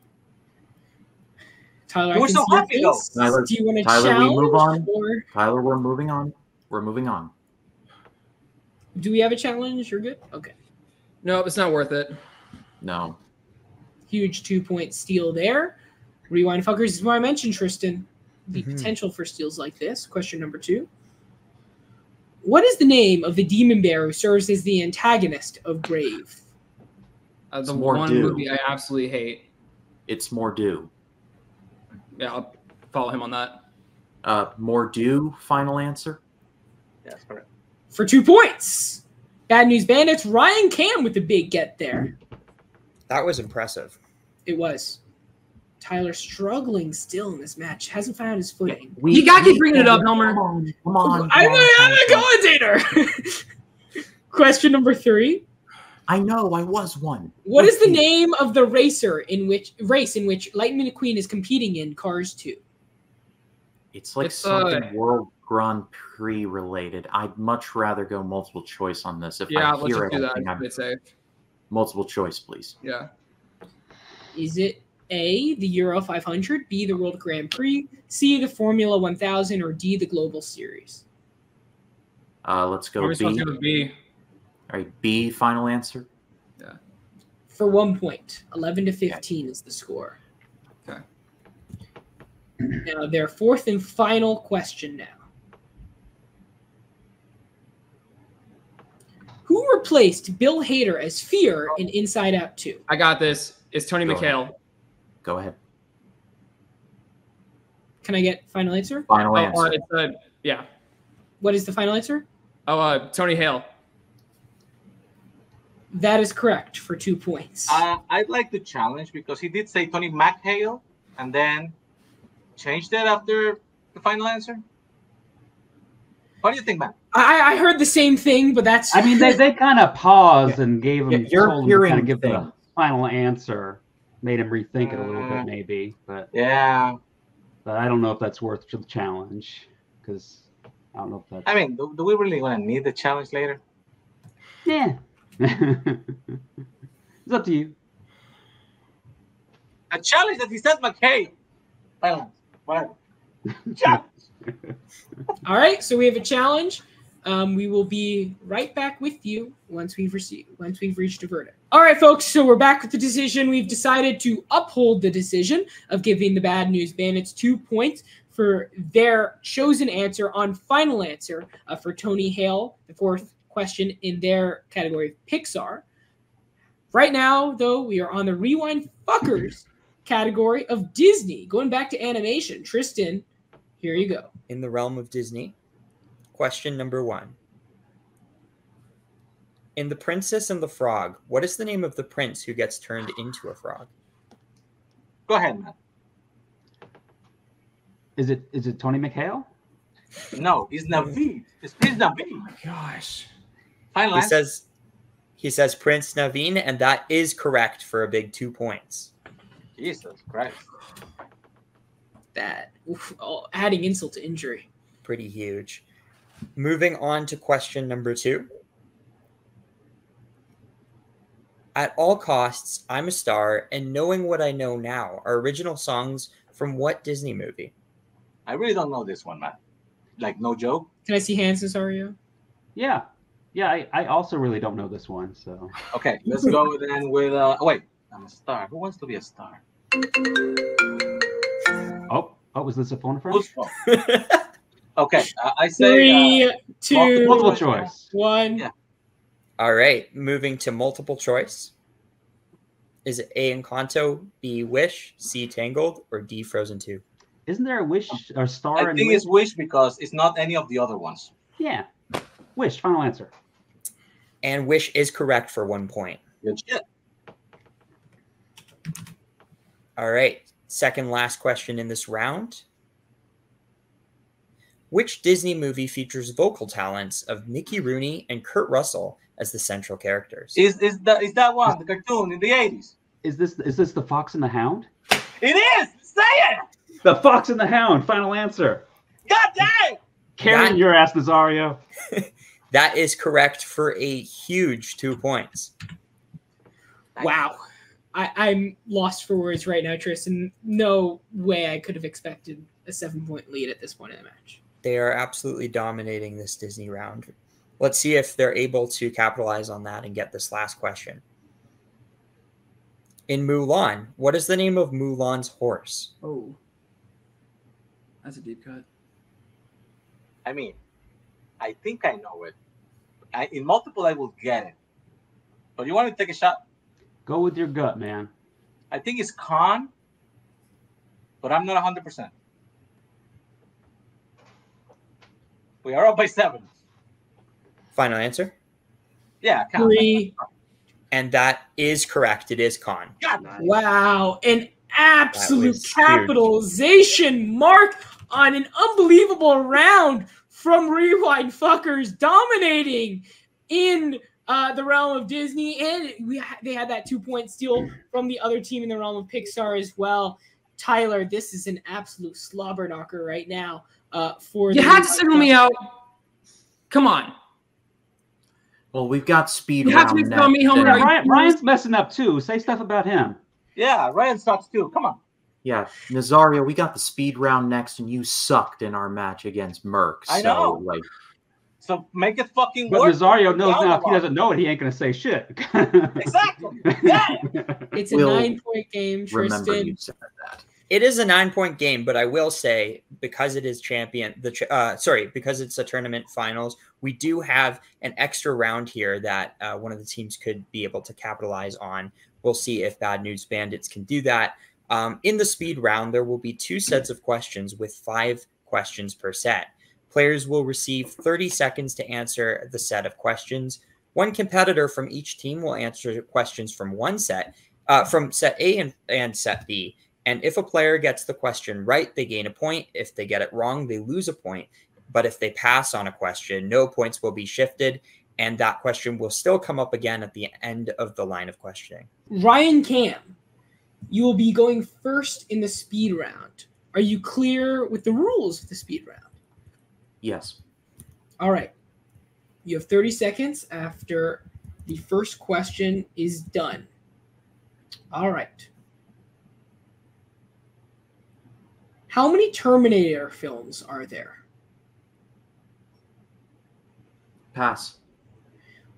Tyler, you were so happy though. Tyler, do you want to Tyler, challenge? we move on. Or Tyler, we're moving on. We're moving on. Do we have a challenge? You're good? Okay. No, it's not worth it. No. Huge 2-point steal there. Rewind Fuckers is where I mentioned, Tristan. The potential for steals like this. Question number 2. What is the name of the demon bear who serves as the antagonist of Brave? The one movie I absolutely hate. It's Mordu. Yeah, I'll follow him on that. Mordu, final answer? Yes, correct. For 2 points. Bad News Bandits, Ryan Cam with the big get there. That was impressive. It was. Tyler struggling still in this match. Hasn't found his footing. You got to keep bringing it up, Helmer. Come on. I'm the commentator. Question number 3. I know, I was one. What is the name of the race in which Lightning McQueen is competing in Cars 2? It's like something World Grand Prix related. I'd much rather go multiple choice on this. If I let's hear just do that. I'm It's safe. multiple choice, please. Yeah. Is it A, the Euro 500, B, the World Grand Prix, C, the Formula 1000, or D, the Global Series? Let's go B. Go with B. All right, B, final answer. Yeah. For 1 point. 11-15 is the score. Okay. Now, their fourth and final question now. Who replaced Bill Hader as Fear in Inside Out 2? I got this. It's Tony McHale. Go ahead. Can I get final answer? Final answer. Yeah. What is the final answer? Tony Hale. That is correct for 2 points. I'd like to challenge because he did say Tony McHale and then changed it after the final answer. What do you think, Matt? I heard the same thing, but that's... I mean, they kind of paused and gave him... You're hearing kind of give the final answer. Made him rethink it a little bit, maybe. But yeah. But I don't know if that's worth the challenge. Because I don't know if that's... I mean, do we really want to need the challenge later? Yeah. It's up to you. A challenge that he said McKay. Whatever. Challenge. All right, so we have a challenge. We will be right back with you once we've reached a verdict. All right, folks, so we're back with the decision. We've decided to uphold the decision of giving the Bad News Bandits 2 points for their chosen answer on final answer for Tony Hale, the fourth question in their category of Pixar. Right now, though, we are on the Rewind Fuckers category of Disney. Going back to animation, Tristan, here you go. In the realm of Disney, question number 1. In The Princess and the Frog, what is the name of the prince who gets turned into a frog? Go ahead, Matt. Is it Tony McHale? No, it's Naveed. It's Prince Naveed. Oh my gosh. Final answer. He says Prince Naveen, and that is correct for a big 2 points. Jesus Christ. That adding insult to injury. Pretty huge. Moving on to question number 2. At all costs, I'm a star, and knowing what I know now are original songs from what Disney movie? I really don't know this one, Matt. Like, no joke. Can I see hands, Cesario? Yeah. Yeah, I also really don't know this one, so. Okay, let's go then with, wait, I'm a star. Who wants to be a star? Oh, was this a phone friend? Whose phone? Okay, I say 3, 2, multiple choice. 1. Yeah. All right, moving to multiple choice. Is it A, Encanto, B, Wish, C, Tangled, or D, Frozen 2? Isn't there a Wish or Star? I think it's Wish because it's not any of the other ones. Yeah, Wish. Final answer. And Wish is correct for 1 point. Good shit. All right, second last question in this round. Which Disney movie features vocal talents of Mickey Rooney and Kurt Russell as the central characters? Is that one, the cartoon in the 80s? Is this the Fox and the Hound? It is! Say it! The Fox and the Hound. Final answer. God dang! Karen, your ass, Nazario. That is correct for a huge 2 points. Wow. I'm lost for words right now, Tristan. No way I could have expected a 7-point lead at this point in the match. They are absolutely dominating this Disney round. Let's see if they're able to capitalize on that and get this last question. In Mulan, what is the name of Mulan's horse? Oh. That's a deep cut. I mean, I think I know it. In multiple, I will get it. But you want to take a shot? Go with your gut, man. I think it's Khan, but I'm not 100%. We are up by 7. Final answer? Yeah, Khan. 3. And that is correct. It is Khan. God. Wow. An absolute That was capitalization mark on an unbelievable round from Rewind Fuckers, dominating in the realm of Disney. And they had that 2-point steal from the other team in the realm of Pixar as well. Tyler, this is an absolute slobber knocker right now. You had to single me out. Come on. Well, we've got speed You have to round tell me how next. many. Ryan's messing up too. Say stuff about him. Yeah, Ryan sucks too. Come on. Yeah, Nazario, we got the speed round next, and you sucked in our match against Merck. I know. So make it fucking But work. Nazario knows now if he doesn't know it, he ain't going to say shit. Exactly. Yeah. It's a 9-point game, Remember Tristan. you said that. It is a 9-point game, but I will say because it is because it's a tournament finals, we do have an extra round here that one of the teams could be able to capitalize on. We'll see if Bad News Bandits can do that. In the speed round, there will be 2 sets of questions with 5 questions per set. Players will receive 30 seconds to answer the set of questions. One competitor from each team will answer questions from from set A and set B. And if a player gets the question right, they gain a point. If they get it wrong, they lose a point. But if they pass on a question, no points will be shifted, and that question will still come up again at the end of the line of questioning. Ryan Cam, you will be going first in the speed round. Are you clear with the rules of the speed round? Yes. All right. You have 30 seconds after the first question is done. All right. How many Terminator films are there? Pass.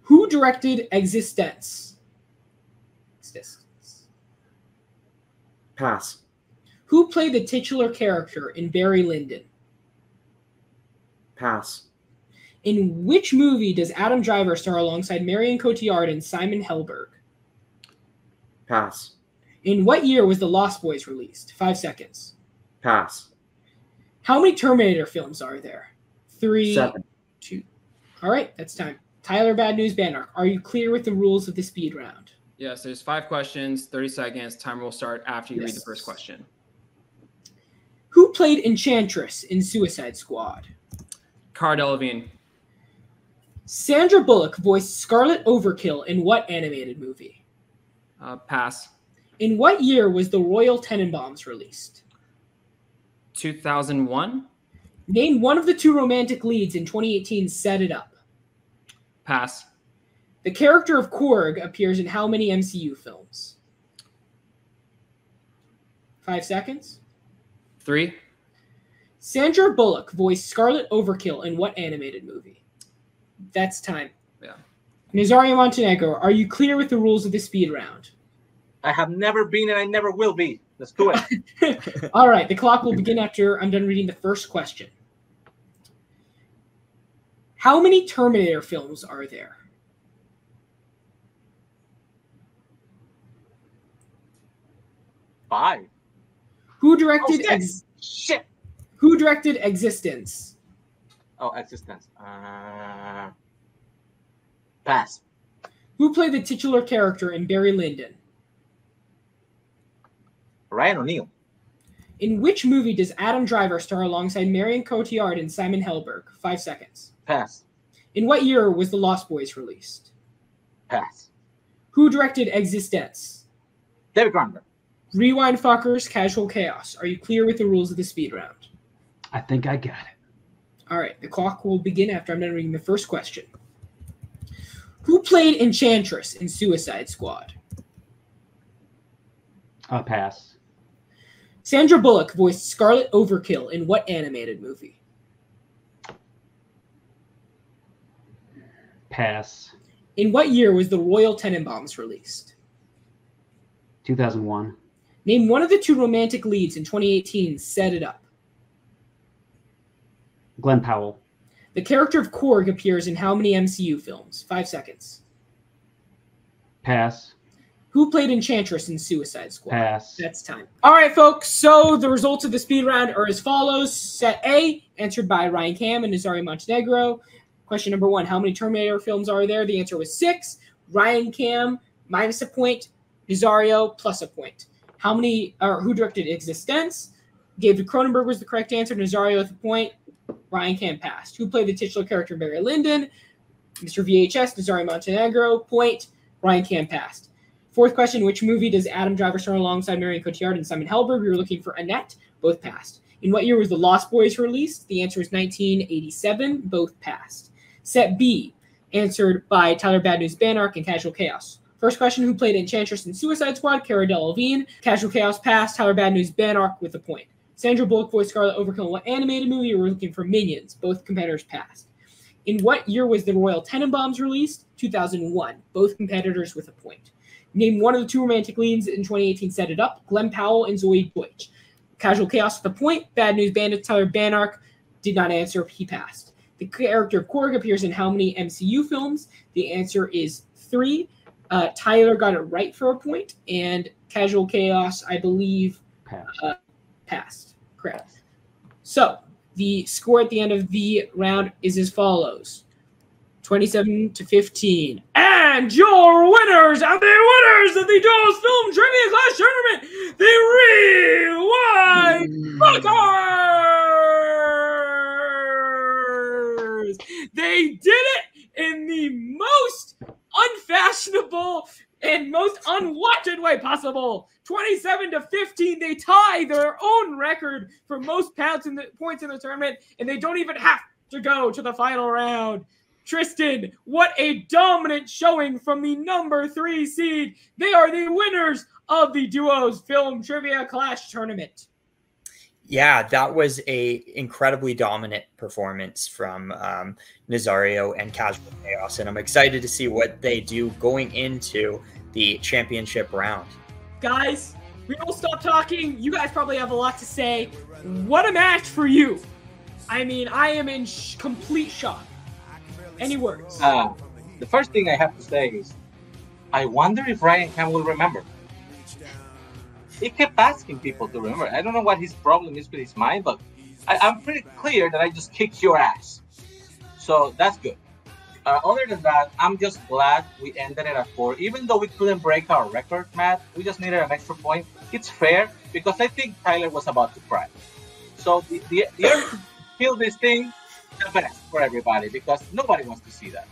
Who directed Existence? Pass. Who played the titular character in Barry Lyndon? Pass. In which movie does Adam Driver star alongside Marion Cotillard and Simon Helberg? Pass. In what year was The Lost Boys released? 5 seconds. Pass. How many Terminator films are there? 3, 7. 2. All right, that's time. Tyler, Bad News Bandark, are you clear with the rules of the speed round? Yes, there's 5 questions, 30 seconds. Timer will start after you read the first question. Who played Enchantress in Suicide Squad? Cara Delevingne. Sandra Bullock voiced Scarlet Overkill in what animated movie? Pass. In what year was The Royal Tenenbaums released? 2001. Name one of the 2 romantic leads in 2018's Set It Up. Pass. The character of Korg appears in how many MCU films? 5 seconds. 3. Sandra Bullock voiced Scarlet Overkill in what animated movie? That's time. Yeah. Nazario Montenegro, are you clear with the rules of the speed round? I have never been and I never will be. Let's do it. All right, the clock will begin after I'm done reading the first question. How many Terminator films are there? 5. Who directed Shit. Who directed Existence? Oh, Existence. Pass. Who played the titular character in Barry Lyndon? Ryan O'Neal. In which movie does Adam Driver star alongside Marion Cotillard and Simon Helberg? 5 seconds. Pass. In what year was The Lost Boys released? Pass. Who directed Existence? David Cronenberg. Rewind fuckers, casual chaos. Are you clear with the rules of the speed round? I think I got it. All right, the clock will begin after I'm done reading the first question. Who played Enchantress in Suicide Squad? Pass. Sandra Bullock voiced Scarlet Overkill in what animated movie? Pass. In what year was The Royal Tenenbaums released? 2001. Name one of the 2 romantic leads in 2018's Set It Up. Glenn Powell. The character of Korg appears in how many MCU films? 5 seconds. Pass. Who played Enchantress in Suicide Squad? Pass. That's time. All right, folks. So the results of the speed round are as follows. Set A, answered by Ryan Cam and Nazario Montenegro. Question number 1, how many Terminator films are there? The answer was 6. Ryan Cam, minus a point. Nazario, plus a point. Who directed Existence? David Cronenberg was the correct answer. Nazario with a point. Ryan Cam passed. Who played the titular character Barry Lyndon? Mr. VHS, Nazario Montenegro, point. Ryan Cam passed. Fourth question, which movie does Adam Driver star alongside Marion Cotillard and Simon Helberg? We were looking for Annette. Both passed. In what year was The Lost Boys released? The answer is 1987. Both passed. Set B, answered by Tyler Bad News Banark and Casual Chaos. First question, who played Enchantress in Suicide Squad? Cara Delevingne. Casual Chaos passed. Tyler Bad News Banark with a point. Sandra Bullock voiced Scarlet Overkill in what animated movie? We were looking for Minions. Both competitors passed. In what year was the Royal Tenenbaums released? 2001. Both competitors with a point. Name one of the two romantic leads in 2018 Set It Up. Glenn Powell and Zoe Deutsch. Casual Chaos with a point. Bad News Bandits, Tyler Banark did not answer. He passed. The character of Korg appears in how many MCU films? The answer is 3. Tyler got it right for a point. And Casual Chaos, I believe, passed. Correct. So the score at the end of the round is as follows. 27-15. And your winners of the Duos Film Trivia Clash Tournament, the Rewind Fuckers! They did it in the most unfashionable and most unwatched way possible. 27-15. They tie their own record for most points in the tournament, and they don't even have to go to the final round. Tristan, what a dominant showing from the number 3 seed. They are the winners of the Duos Film Trivia Clash Tournament. Yeah, that was a incredibly dominant performance from Nazario and Casual Chaos, and I'm excited to see what they do going into the championship round. Guys, we will stop talking. You guys probably have a lot to say. What a match for you. I mean, I am in complete shock. Any words? The first thing I have to say is, I wonder if Ryan Cam will remember. He kept asking people to remember. I don't know what his problem is with his mind, but I'm pretty clear that I just kicked your ass. So that's good. Other than that, I'm just glad we ended it at 4. Even though we couldn't break our record, Matt, we just needed an extra point. It's fair because I think Tyler was about to cry. So the urge to kill this thing, the best for everybody because nobody wants to see that.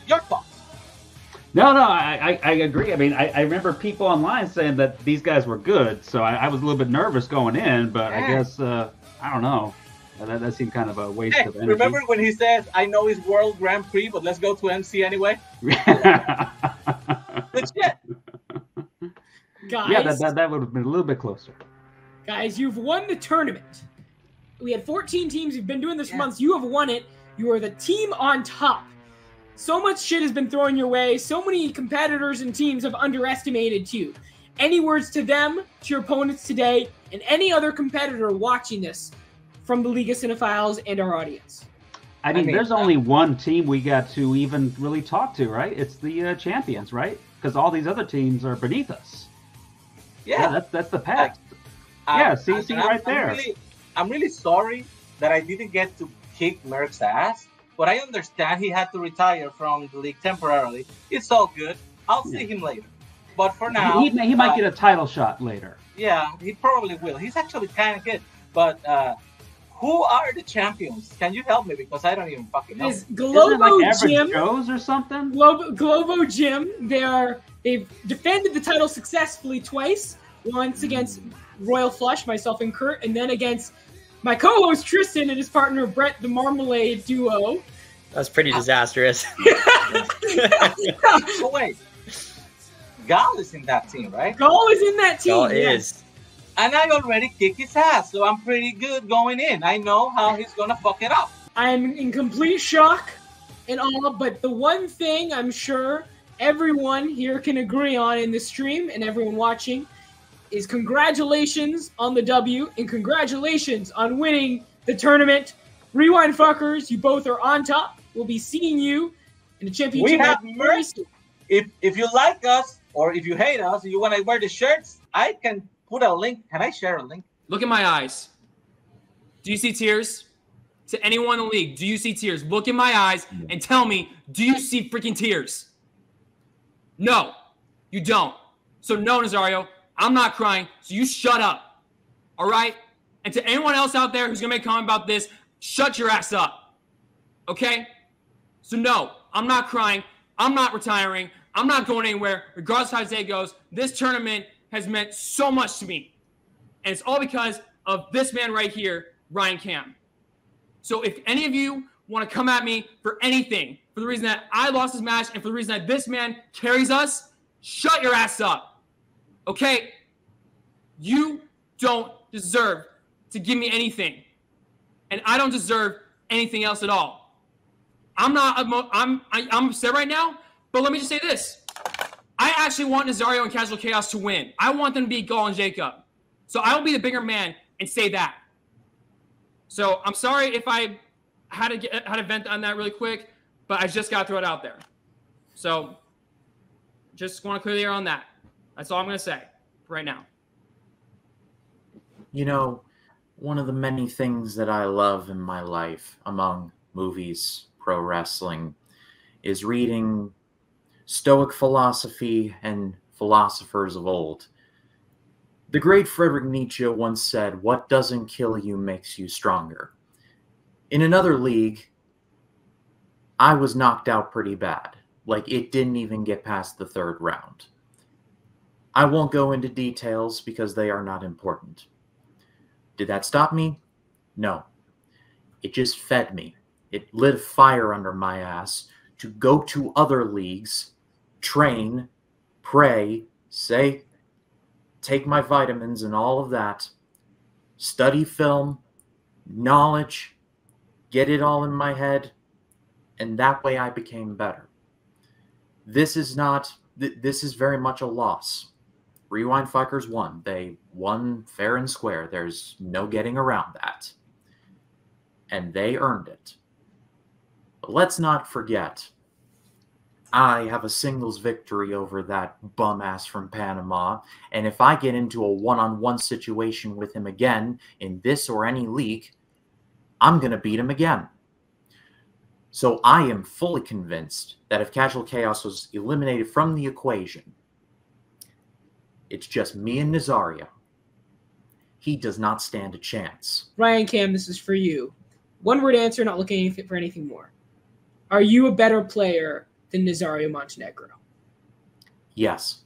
Your thoughts? No, I agree. I mean, I remember people online saying that these guys were good, so I was a little bit nervous going in, but I guess, I don't know. That seemed kind of a waste of energy. Remember when he says, I know it's World Grand Prix, but let's go to MC anyway? Legit. Guys, yeah, that would have been a little bit closer. Guys, you've won the tournament. We had 14 teams. You've been doing this for months. You have won it. You are the team on top. So much shit has been thrown your way. So many competitors and teams have underestimated you. Any words to them, to your opponents today, and any other competitor watching this from the League of Cinephiles and our audience? I mean, there's only one team we got to even really talk to, right? It's the champions, right? Because all these other teams are beneath us. Yeah, that's the pact. See right there. I'm really sorry that I didn't get to kick Merck's ass, but I understand he had to retire from the league temporarily. It's all good. I'll see him later. But for now... He might get a title shot later. Yeah, he probably will. He's actually kind of good. But who are the champions? Can you help me? Because I don't even fucking know. Is Globo Gym Joe's or something? Globo Gym. They've defended the title successfully twice. Once against Royal Flush, myself and Kurt, and then against my co-host Tristan and his partner Brett, the Marmalade duo. That's pretty disastrous. So wait, Gal is in that team, right? Gal is in that team. Gal is. And I already kicked his ass, so I'm pretty good going in. I know how he's gonna fuck it up. I'm in complete shock and all, but the one thing I'm sure everyone here can agree on in the stream and everyone watching is congratulations on the W and congratulations on winning the tournament. Rewind Fuckers, you both are on top. We'll be seeing you in the championship. We have merch. If you like us or if you hate us and you want to wear the shirts, I can put a link. Can I share a link? Look in my eyes. Do you see tears? To anyone in the league, do you see tears? Look in my eyes and tell me, do you see freaking tears? No, you don't. So no, Nazario, I'm not crying, so you shut up, all right? And to anyone else out there who's going to make a comment about this, shut your ass up, okay? So no, I'm not crying. I'm not retiring. I'm not going anywhere, regardless of how today goes. This tournament has meant so much to me. And it's all because of this man right here, Ryan Cam. So if any of you want to come at me for anything, for the reason that I lost this match and for the reason that this man carries us, shut your ass up. Okay? You don't deserve to give me anything. And I don't deserve anything else at all. I'm upset right now, but let me just say this. I actually want Nazario and Casual Chaos to win. I want them to beat Gall and Jacob. So I will be the bigger man and say that. So I'm sorry if I had to vent on that really quick, but I just got to throw it out there. So just want to clear the air on that. That's all I'm going to say right now. You know, one of the many things that I love in my life, among movies, pro wrestling, is reading Stoic philosophy and philosophers of old. The great Friedrich Nietzsche once said, "What doesn't kill you makes you stronger." In another league, I was knocked out pretty bad. Like, it didn't even get past the third round. I won't go into details because they are not important. Did that stop me? No. It just fed me. It lit a fire under my ass to go to other leagues, train, pray, take my vitamins and all of that, study film, knowledge, get it all in my head, and that way I became better. This is very much a loss. Rewind Fuckers won. They won fair and square. There's no getting around that. And they earned it. But let's not forget, I have a singles victory over that bum ass from Panama, and if I get into a one-on-one situation with him again in this or any league, I'm going to beat him again. So I am fully convinced that if Casual Chaos was eliminated from the equation, it's just me and Nazario, he does not stand a chance. Ryan Cam, this is for you. One word answer, not looking for anything more. Are you a better player than Nazario Montenegro? Yes.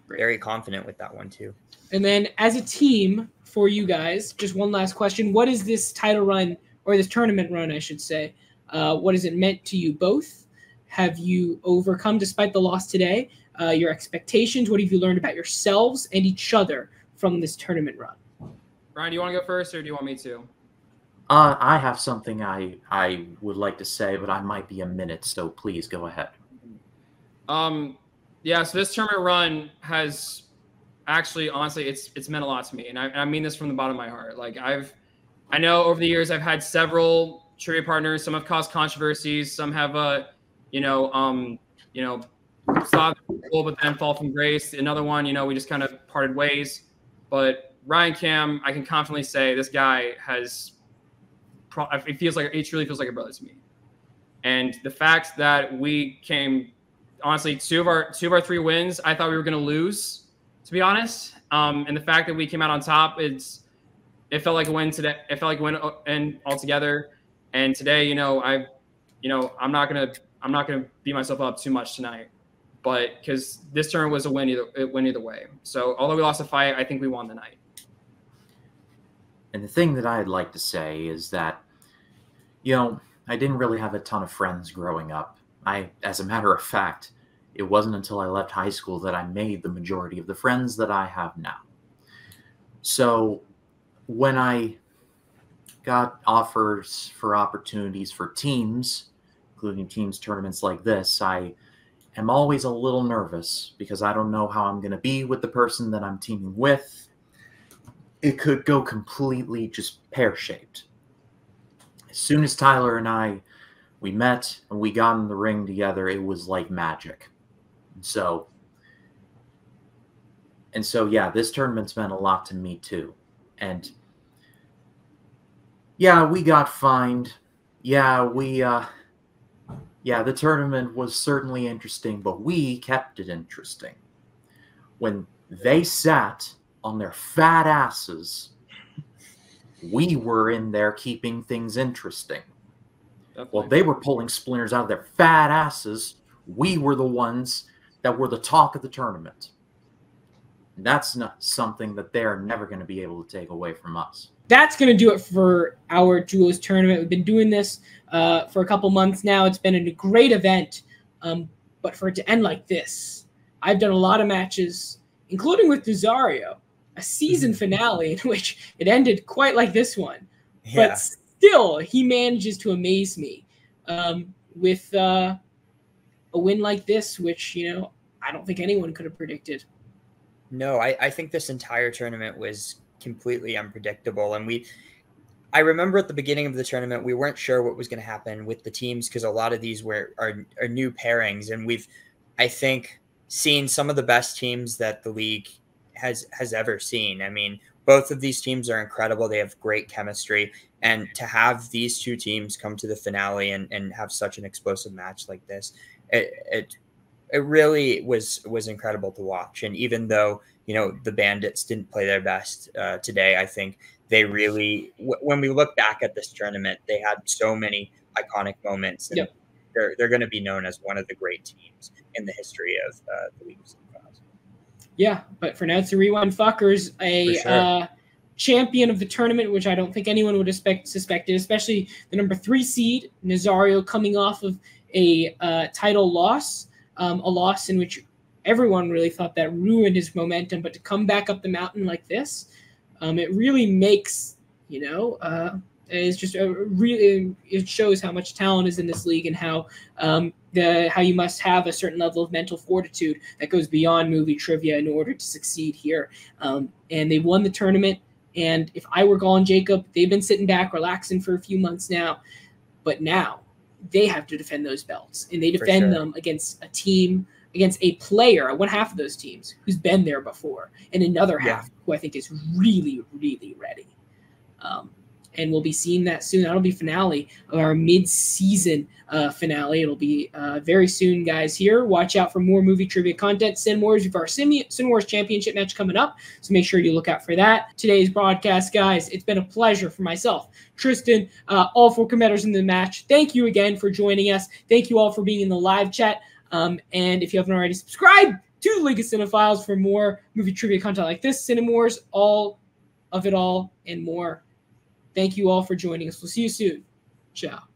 Great. Very confident with that one, too. And then as a team, for you guys, just one last question. What is this title run, or this tournament run, I should say? What has it meant to you both? Have you overcome, despite the loss today, your expectations? What have you learned about yourselves and each other from this tournament run? Ryan, do you want to go first, or do you want me to? I have something I would like to say, but I might be a minute, so please go ahead. Yeah, so this tournament run has actually, honestly, it's meant a lot to me, and I mean this from the bottom of my heart. Like, I know over the years I've had several trivia partners. Some have caused controversies. Some have, saw people but then fall from grace. Another one, we just kind of parted ways. But Ryan Cam, I can confidently say this guy has. It truly feels like a brother to me. And the fact that we came, honestly, two of our 3 wins, I thought we were going to lose, to be honest. And the fact that we came out on top, it felt like a win today. It felt like a win altogether. And today, I'm not gonna beat myself up too much tonight, but because this tournament was a win either way. So although we lost a fight, I think we won the night. And the thing that I'd like to say is that, I didn't really have a ton of friends growing up. As a matter of fact, it wasn't until I left high school that I made the majority of the friends that I have now. So when I got offers for opportunities for teams, including teams tournaments like this, I am always a little nervous because I don't know how I'm going to be with the person that I'm teaming with. It could go completely just pear-shaped. As soon as Tyler and we met and we got in the ring together, it was like magic. So yeah, this tournament's meant a lot to me too. And yeah, we got fined. Yeah, the tournament was certainly interesting, but we kept it interesting. When they sat on their fat asses, we were in there keeping things interesting. Definitely. Well, they were pulling splinters out of their fat asses We were the ones that were the talk of the tournament. And that's not something that they're never going to be able to take away from us. That's going to do it for our Duos tournament. We've been doing this for a couple months now. It's been a great event. But for it to end like this, I've done a lot of matches, including with Nazario, a season finale in which it ended quite like this one. Yeah. But still, he manages to amaze me with a win like this, which, I don't think anyone could have predicted. No, I think this entire tournament was completely unpredictable. And I remember at the beginning of the tournament, we weren't sure what was going to happen with the teams because a lot of these are new pairings. And we've, I think, seen some of the best teams that the league has ever seen. I mean, both of these teams are incredible. They have great chemistry. And to have these two teams come to the finale and have such an explosive match like this, it really was incredible to watch. And even though, the Bandits didn't play their best today, I think they really, when we look back at this tournament, they had so many iconic moments. And they're going to be known as one of the great teams in the history of the League of Semifinals. Yeah, but for now, it's the Rewind Fuckers, champion of the tournament, which I don't think anyone would suspected, especially the number 3 seed, Nazario, coming off of a title loss, a loss in which everyone really thought that ruined his momentum. But to come back up the mountain like this, it really makes, it's just it shows how much talent is in this league and how you must have a certain level of mental fortitude that goes beyond movie trivia in order to succeed here. And they won the tournament. And if I were Gall and Jacob, they've been sitting back, relaxing for a few months now. But now they have to defend those belts. And they defend them against a team, against a player, one half of those teams, who's been there before, and another half who I think is really, really ready. And we'll be seeing that soon. That'll be finale of our mid-season finale. It'll be very soon, guys. Here, watch out for more movie trivia content. CINEMAWARS, we've our CINEMAWARS Championship match coming up, so make sure you look out for that. Today's broadcast, guys, it's been a pleasure for myself, Tristan, all 4 competitors in the match. Thank you again for joining us. Thank you all for being in the live chat. And if you haven't already, subscribe to the League of Cinephiles for more movie trivia content like this. CINEMAWARS, all of it all and more. Thank you all for joining us. We'll see you soon. Ciao.